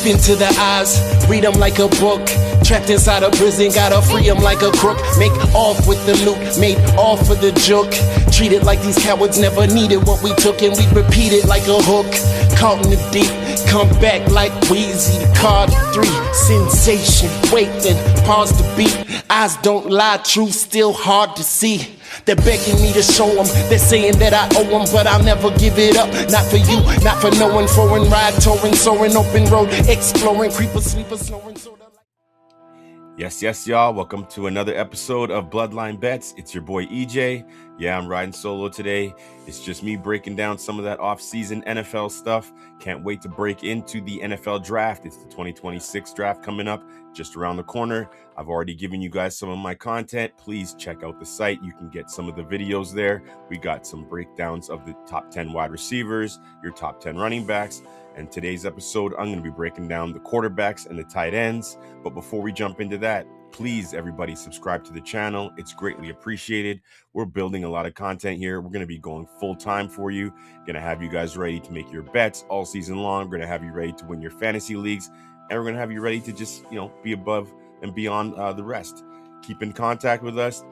Deep into the eyes, read them like a book. Trapped inside a prison, gotta free them like a crook. Make off with the loot, made off for the joke. Treated like these cowards never needed what we took, and we repeat it like a hook. Caught in the deep, come back like Wheezy. Card 3, sensation, wait then, pause the beat. Eyes don't lie, truth still hard to see. They're begging me to show them, they're saying that I owe them, but I'll never give it up. Not for you, not for no one. Foreign ride, touring, soaring, open road, exploring, creeper, sleeper, snoring, soda. Yes, y'all. Welcome to another episode of Bloodline Bets. It's your boy EJ. Yeah, I'm riding solo today. It's just me breaking down some of that off-season NFL stuff. Can't wait to break into the NFL draft. It's the 2026 draft coming up just around the corner. I've already given you guys some of my content. Please check out the site. You can get some of the videos there. We got some breakdowns of the top 10 wide receivers, your top 10 running backs. And today's episode, I'm going to be breaking down the quarterbacks and the tight ends. But before we jump into that, please, everybody, subscribe to the channel. It's greatly appreciated. We're building a lot of content here. We're going to be going full time for you. Going to have you guys ready to make your bets all season long. We're going to have you ready to win your fantasy leagues. And we're going to have you ready to just, be above and beyond the rest. Keep in contact with us.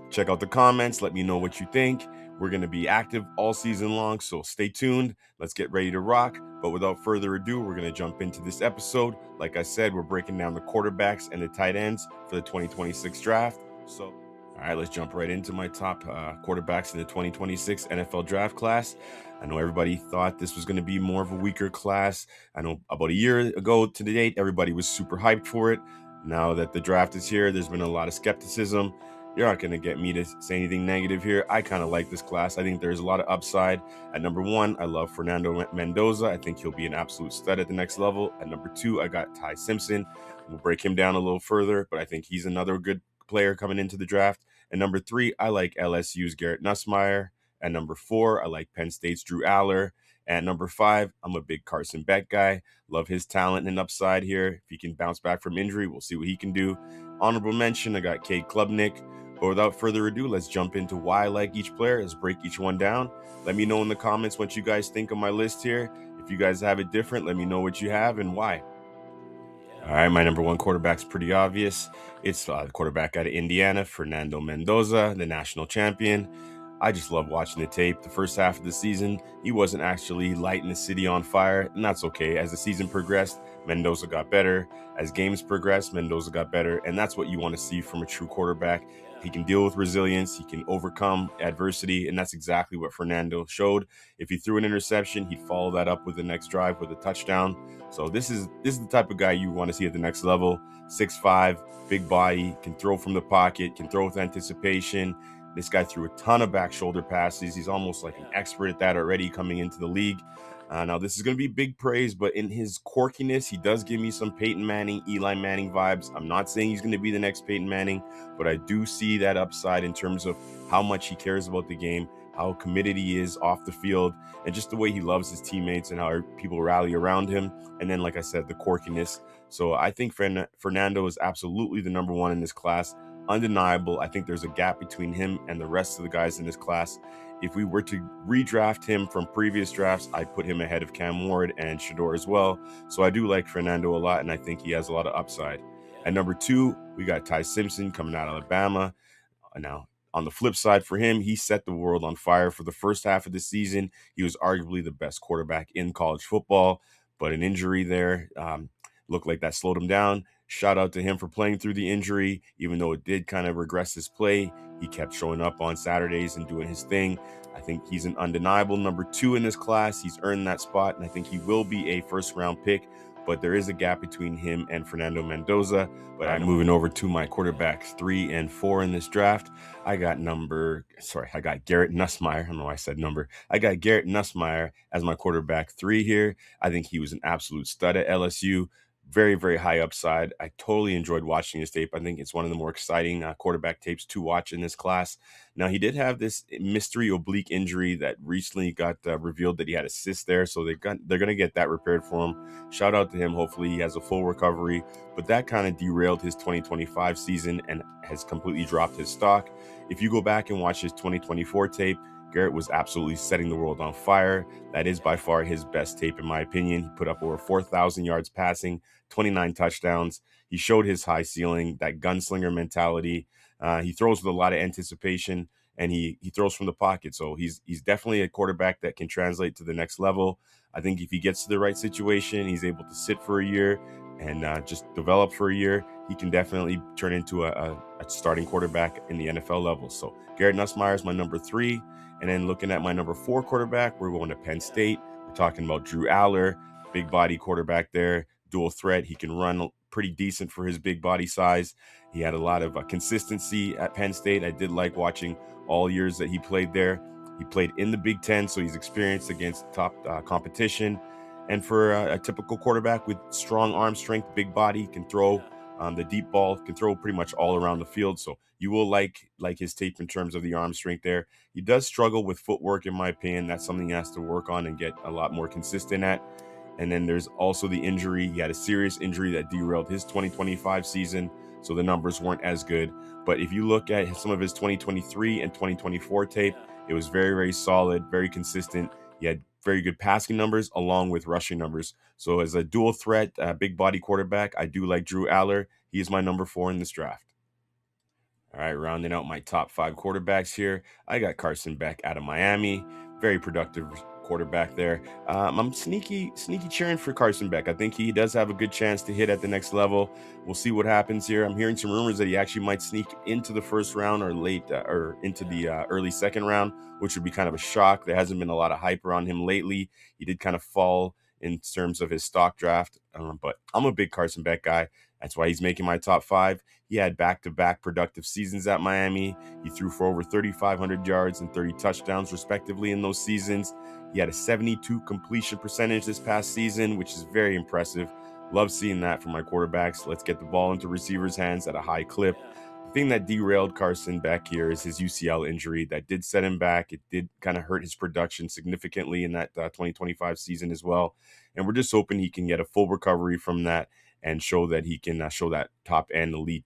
Check out the comments. Let me know what you think. We're going to be active all season long, so stay tuned. Let's get ready to rock. But without further ado, we're going to jump into this episode. Like I said, we're breaking down the quarterbacks and the tight ends for the 2026 draft. So, all right, let's jump right into my top quarterbacks in the 2026 NFL draft class. I know everybody thought this was going to be more of a weaker class. I know about a year ago to the date, everybody was super hyped for it. Now that the draft is here, there's been a lot of skepticism. You're not going to get me to say anything negative here. I kind of like this class. I think there's a lot of upside. At number 1, I love Fernando Mendoza. I think he'll be an absolute stud at the next level. At number 2, I got Ty Simpson. We'll break him down a little further, but I think he's another good player coming into the draft. At number 3, I like LSU's Garrett Nussmeier. At number 4, I like Penn State's Drew Aller. At number 5, I'm a big Carson Beck guy. Love his talent and upside here. If he can bounce back from injury, we'll see what he can do. Honorable mention, I got Cade Klubnik. But without further ado, let's jump into why I like each player. Let's break each one down. Let me know in the comments what you guys think of my list here. If you guys have it different, let me know what you have and why. All right, my number 1 quarterback's pretty obvious. It's the quarterback out of Indiana, Fernando Mendoza, the national champion. I just love watching the tape. The first half of the season, he wasn't actually lighting the city on fire, and that's okay. As the season progressed, Mendoza got better. As games progressed, Mendoza got better, and that's what you want to see from a true quarterback. He can deal with resilience. He can overcome adversity, and that's exactly what Fernando showed. If he threw an interception, he'd follow that up with the next drive with a touchdown. So this is the type of guy you want to see at the next level. 6'5", big body, can throw from the pocket, can throw with anticipation. This guy threw a ton of back shoulder passes. He's almost like an expert at that already coming into the league. Now, this is going to be big praise, but in his quirkiness, he does give me some Peyton Manning, Eli Manning vibes. I'm not saying he's going to be the next Peyton Manning, but I do see that upside in terms of how much he cares about the game, how committed he is off the field, and just the way he loves his teammates and how people rally around him. And then, like I said, the quirkiness. So I think Fernando is absolutely the number 1 in this class. Undeniable. I think there's a gap between him and the rest of the guys in this class. If we were to redraft him from previous drafts, I'd put him ahead of Cam Ward and Shador as well. So I do like Fernando a lot, and I think he has a lot of upside. At number 2, we got Ty Simpson coming out of Alabama. Now, on the flip side for him, he set the world on fire for the first half of the season. He was arguably the best quarterback in college football, but an injury there looked like that slowed him down. Shout out to him for playing through the injury. Even though it did kind of regress his play, he kept showing up on Saturdays and doing his thing. I think he's an undeniable number 2 in this class. He's earned that spot, and I think he will be a first-round pick. But there is a gap between him and Fernando Mendoza. But I'm moving over to my quarterbacks 3 and 4 in this draft. I got Garrett Nussmeier. I don't know why I said number. I got Garrett Nussmeier as my quarterback 3 here. I think he was an absolute stud at LSU. Very, very high upside. I totally enjoyed watching his tape. I think it's one of the more exciting quarterback tapes to watch in this class. Now, he did have this mystery oblique injury that recently got revealed that he had a cyst there. So they're going to get that repaired for him. Shout out to him. Hopefully he has a full recovery. But that kind of derailed his 2025 season and has completely dropped his stock. If you go back and watch his 2024 tape, Garrett was absolutely setting the world on fire. That is by far his best tape, in my opinion. He put up over 4,000 yards passing, 29 touchdowns. He showed his high ceiling, that gunslinger mentality. He throws with a lot of anticipation, and he throws from the pocket. So he's definitely a quarterback that can translate to the next level. I think if he gets to the right situation, he's able to sit for a year and just develop for a year, he can definitely turn into a starting quarterback in the NFL level. So Garrett Nussmeier is my number 3. And then looking at my number 4 quarterback, we're going to Penn State. We're talking about Drew Aller, big body quarterback there, dual threat. He can run pretty decent for his big body size. He had a lot of consistency at Penn State. I did like watching all years that he played there. He played in the Big Ten, so he's experienced against top competition. And for a typical quarterback with strong arm strength, big body, can throw the deep ball, can throw pretty much all around the field. So you will like his tape in terms of the arm strength there. He does struggle with footwork, in my opinion. That's something he has to work on and get a lot more consistent at. And then there's also the injury. He had a serious injury that derailed his 2025 season, so the numbers weren't as good. But if you look at some of his 2023 and 2024 tape, it was very, very solid, very consistent. He had very good passing numbers along with rushing numbers. So as a dual threat, big body quarterback, I do like Drew Aller. He is my number 4 in this draft. All right, rounding out my top 5 quarterbacks here, I got Carson Beck out of Miami. Very productive quarterback there. I'm sneaky cheering for Carson Beck. I think he does have a good chance to hit at the next level. We'll see what happens here. I'm hearing some rumors that he actually might sneak into the first round or late or into the early second round, which would be kind of a shock. There hasn't been a lot of hype around him lately. He did kind of fall in terms of his stock draft, but I'm a big Carson Beck guy. That's why he's making my top 5. He had back-to-back productive seasons at Miami. He threw for over 3,500 yards and 30 touchdowns, respectively, in those seasons. He had a 72 completion percentage this past season, which is very impressive. Love seeing that from my quarterbacks. Let's get the ball into receivers' hands at a high clip. The thing that derailed Carson Beck here is his UCL injury. That did set him back. It did kind of hurt his production significantly in that 2025 season as well. And we're just hoping he can get a full recovery from that and show that he can show that top-end elite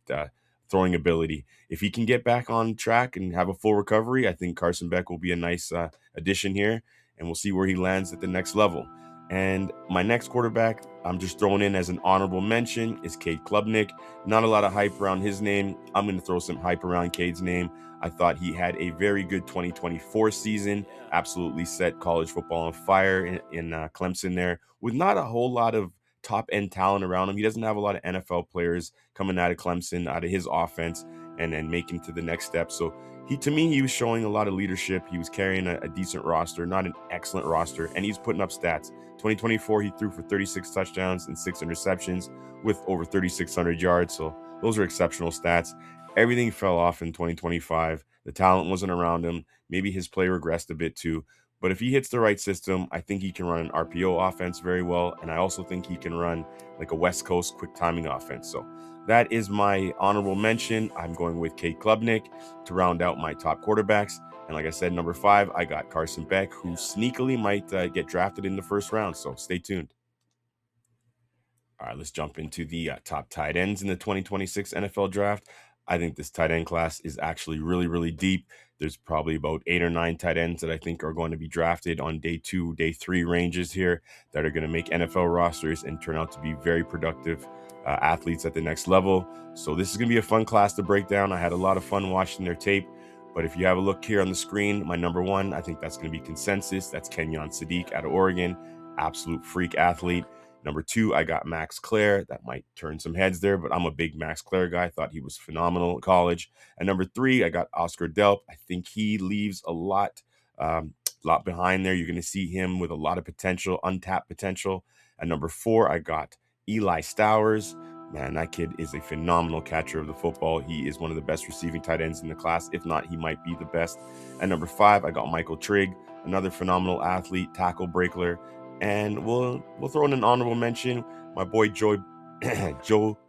throwing ability. If he can get back on track and have a full recovery, I think Carson Beck will be a nice addition here, and we'll see where he lands at the next level. And my next quarterback, I'm just throwing in as an honorable mention, is Cade Klubnik. Not a lot of hype around his name. I'm going to throw some hype around Cade's name. I thought he had a very good 2024 season, absolutely set college football on fire in Clemson there, with not a whole lot of top-end talent around him. He doesn't have a lot of NFL players coming out of Clemson, out of his offense, and then making to the next step. So to me, he was showing a lot of leadership. He was carrying a decent roster, not an excellent roster, and he's putting up stats. 2024, he threw for 36 touchdowns and 6 interceptions with over 3,600 yards. So those are exceptional stats. Everything fell off in 2025. The talent wasn't around him. Maybe his play regressed a bit too. But if he hits the right system, I think he can run an RPO offense very well. And I also think he can run like a West Coast quick timing offense. So that is my honorable mention. I'm going with Cade Klubnik to round out my top quarterbacks. And like I said, number 5, I got Carson Beck, who sneakily might get drafted in the first round. So stay tuned. All right, let's jump into the top tight ends in the 2026 NFL draft. I think this tight end class is actually really, really deep. There's probably about 8 or 9 tight ends that I think are going to be drafted on day 2, day 3 ranges here that are going to make NFL rosters and turn out to be very productive athletes at the next level. So this is going to be a fun class to break down. I had a lot of fun watching their tape. But if you have a look here on the screen, my number 1, I think that's going to be consensus. That's Kenyon Sadiq out of Oregon. Absolute freak athlete. Number 2, I got Max Clare. That might turn some heads there, but I'm a big Max Clare guy. I thought he was phenomenal in college. And number 3, I got Oscar Delp. I think he leaves a lot behind there. You're going to see him with a lot of potential, untapped potential. And number 4, I got Eli Stowers. Man, that kid is a phenomenal catcher of the football. He is one of the best receiving tight ends in the class. If not, he might be the best. And number 5, I got Michael Trigg, another phenomenal athlete, tackle breaker. And we'll throw in an honorable mention. My boy Joe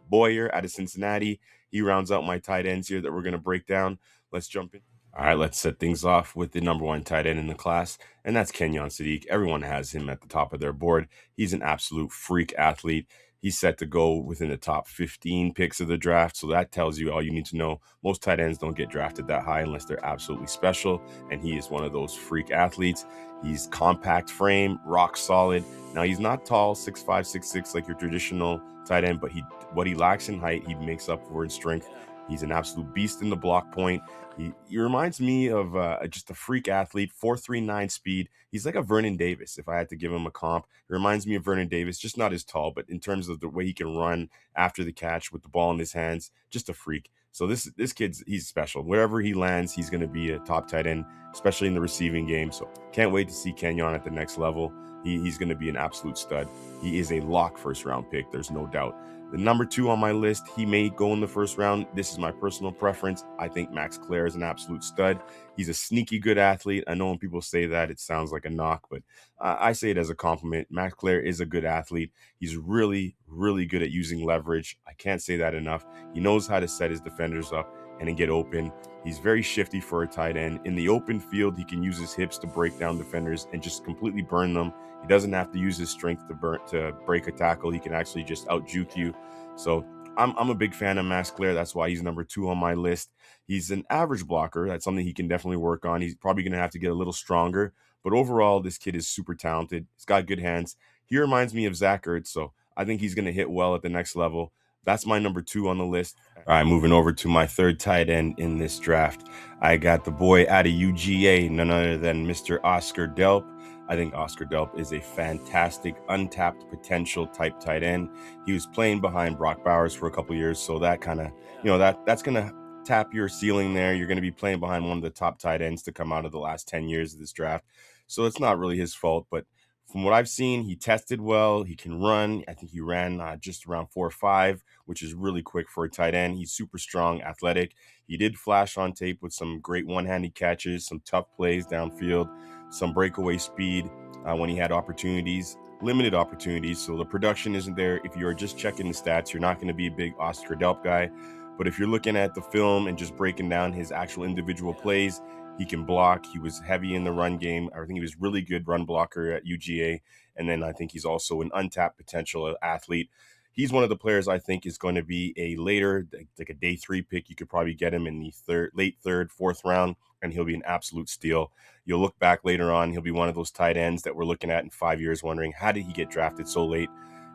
Boyer out of Cincinnati. He rounds out my tight ends here that we're going to break down. Let's jump in. All right, let's set things off with the number 1 tight end in the class, and that's Kenyon Sadiq. Everyone has him at the top of their board. He's an absolute freak athlete. He's set to go within the top 15 picks of the draft. So that tells you all you need to know. Most tight ends don't get drafted that high unless they're absolutely special. And he is one of those freak athletes. He's compact frame, rock solid. Now, he's not tall, 6'5", 6'6", like your traditional tight end, but what he lacks in height, he makes up for in strength. He's an absolute beast in the block point. He reminds me of just a freak athlete, 4.39 speed. He's like a Vernon Davis, if I had to give him a comp. He reminds me of Vernon Davis, just not as tall, but in terms of the way he can run after the catch with the ball in his hands, just a freak. So this kid's, he's special. Wherever he lands, he's going to be a top tight end, especially in the receiving game. So can't wait to see Kenyon at the next level. He's going to be an absolute stud. He is a lock first round pick. There's no doubt. The number 2 on my list, he may go in the first round. This is my personal preference. I think Max Clare is an absolute stud. He's a sneaky good athlete. I know when people say that, it sounds like a knock, but I say it as a compliment. Max Clare is a good athlete. He's really, really good at using leverage. I can't say that enough. He knows how to set his defenders up and then get open. He's very shifty for a tight end. In the open field, he can use his hips to break down defenders and just completely burn them. He doesn't have to use his strength to break a tackle. He can actually just out-juke you. So I'm a big fan of Max Clare. That's why he's number 2 on my list. He's an average blocker. That's something he can definitely work on. He's probably going to have to get a little stronger. But overall, this kid is super talented. He's got good hands. He reminds me of Zach Ertz, so I think he's going to hit well at the next level. That's my number 2 on the list. All right, moving over to my 3rd tight end in this draft. I got the boy out of UGA, none other than Mr. Oscar Delp. I think Oscar Delp is a fantastic, untapped potential type tight end. He was playing behind Brock Bowers for a couple years, so that kind of, that's going to tap your ceiling there. You're going to be playing behind one of the top tight ends to come out of the last 10 years of this draft. So it's not really his fault, but from what I've seen, he tested well. He can run. I think he ran just around 4.5, which is really quick for a tight end. He's super strong, athletic. He did flash on tape with some great one-handed catches, some tough plays downfield, some breakaway speed when he had opportunities, limited opportunities. So the production isn't there. If you're just checking the stats, you're not going to be a big Oscar Delp guy. But if you're looking at the film and just breaking down his actual individual plays, he can block. He was heavy in the run game. I think he was really good run blocker at UGA. And then I think he's also an untapped potential athlete. He's one of the players I think is going to be a later, like a day 3 pick. You could probably get him in the late 3rd, 4th round, and he'll be an absolute steal. You'll look back later on, he'll be one of those tight ends that we're looking at in 5 years wondering, how did he get drafted so late?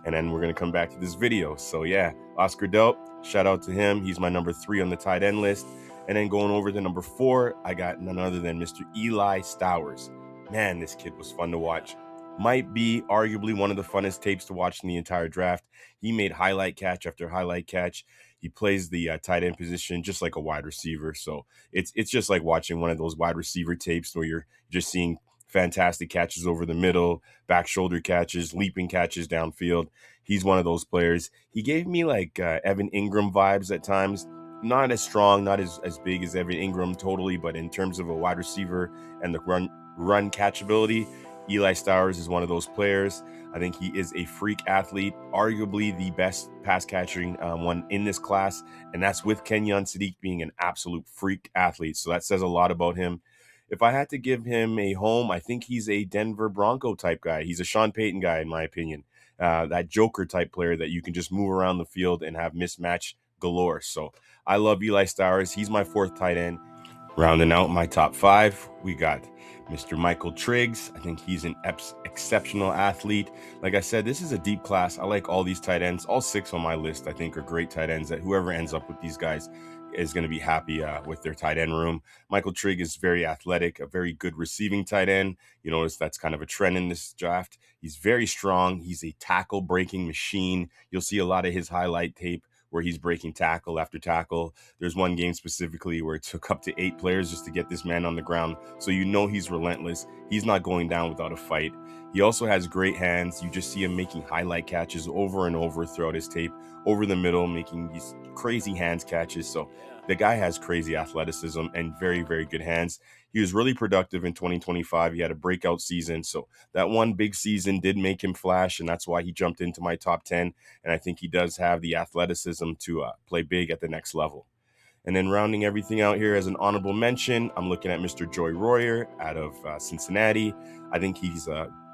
And then we're going to come back to this video. So yeah, Oscar Delp, shout out to him. He's my number 3 on the tight end list. And then going over to number 4, I got none other than Mr. Eli Stowers. Man, this kid was fun to watch. Might be arguably one of the funnest tapes to watch in the entire draft. He made highlight catch after highlight catch. He plays the tight end position just like a wide receiver. So it's just like watching one of those wide receiver tapes where you're just seeing fantastic catches over the middle, back shoulder catches, leaping catches downfield. He's one of those players. He gave me like Evan Ingram vibes at times. Not as strong, not as big as Evan Ingram totally, but in terms of a wide receiver and the run catchability, Eli Stowers is one of those players. I think he is a freak athlete, arguably the best pass catching one in this class, and that's with Kenyon Sadiq being an absolute freak athlete. So that says a lot about him. If I had to give him a home, I think he's a Denver Bronco type guy. He's a Sean Payton guy, in my opinion. That Joker type player that you can just move around the field and have mismatch galore. So I love Eli Stowers. He's my 4th tight end. Rounding out my top 5, we got Mr. Michael Triggs. I think he's an exceptional athlete. Like I said, this is a deep class. I like all these tight ends. All 6 on my list, I think, are great tight ends that whoever ends up with these guys is going to be happy with their tight end room. Michael Trigg is very athletic, a very good receiving tight end. You notice that's kind of a trend in this draft. He's very strong. He's a tackle breaking machine. You'll see a lot of his highlight tape where he's breaking tackle after tackle. There's one game specifically where it took up to 8 players just to get this man on the ground. So you know he's relentless. He's not going down without a fight. He also has great hands. You just see him making highlight catches over and over throughout his tape, over the middle, making these crazy hands catches. So the guy has crazy athleticism and very, very good hands. He was really productive in 2025. He had a breakout season. So that one big season did make him flash, and that's why he jumped into my top 10. And I think he does have the athleticism to play big at the next level. And then rounding everything out here as an honorable mention, I'm looking at Mr. Joy Royer out of Cincinnati. I think he's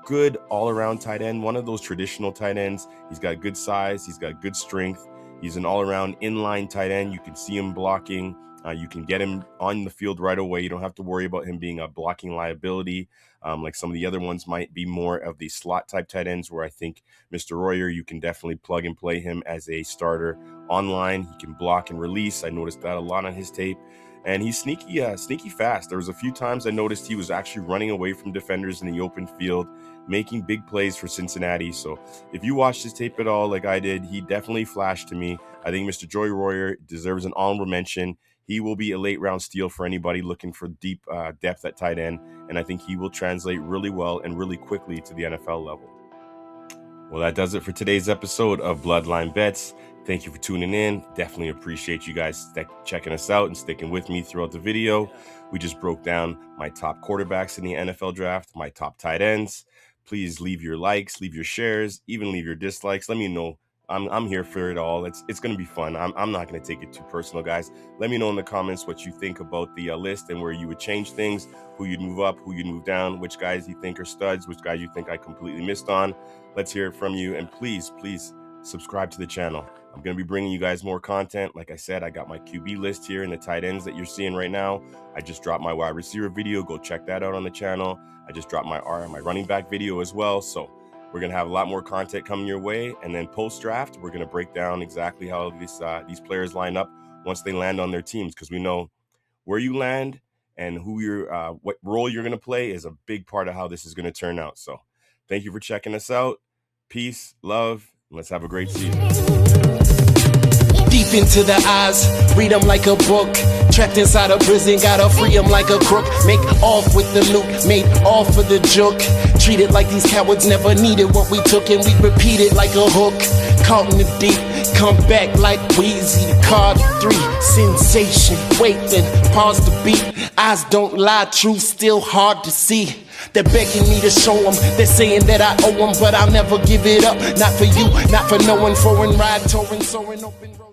good all-around tight end, one of those traditional tight ends. He's got good size, he's got good strength. He's an all-around inline tight end. You can see him blocking. You can get him on the field right away. You don't have to worry about him being a blocking liability like some of the other ones might be more of the slot type tight ends, where I think Mr. Royer, you can definitely plug and play him as a starter online. He can block and release. I noticed that a lot on his tape. And he's sneaky fast. There was a few times I noticed he was actually running away from defenders in the open field, making big plays for Cincinnati. So if you watched his tape at all like I did, he definitely flashed to me. I think Mr. Joey Royer deserves an honorable mention. He will be a late round steal for anybody looking for deep depth at tight end. And I think he will translate really well and really quickly to the NFL level. Well, that does it for today's episode of Bloodline Bets. Thank you for tuning in. Definitely appreciate you guys checking us out and sticking with me throughout the video. We just broke down my top quarterbacks in the NFL draft, my top tight ends. Please leave your likes, leave your shares, even leave your dislikes. Let me know. I'm here for it all. It's going to be fun. I'm not going to take it too personal, guys. Let me know in the comments what you think about the list and where you would change things, who you'd move up, who you'd move down, which guys you think are studs, which guys you think I completely missed on. Let's hear it from you. And please subscribe to the channel. I'm going to be bringing you guys more content. Like I said, I got my QB list here and the tight ends that you're seeing right now. I just dropped my wide receiver video. Go check that out on the channel. I just dropped my running back video as well. So we're going to have a lot more content coming your way. And then post-draft, we're going to break down exactly how these players line up once they land on their teams, because we know where you land and what role you're going to play is a big part of how this is going to turn out. So thank you for checking us out. Peace, love, and let's have a great season. Deep into the eyes, read them like a book. Trapped inside a prison, gotta free them like a crook. Make off with the loot, made off for the joke. Treated like these cowards never needed what we took, and we repeat it like a hook. Caught in the deep, come back like Wheezy. Card 3, sensation. Wait, then pause the beat. Eyes don't lie, truth still hard to see. They're begging me to show them, they're saying that I owe them, but I'll never give it up. Not for you, not for no one. Foreign ride, touring, soaring, open road.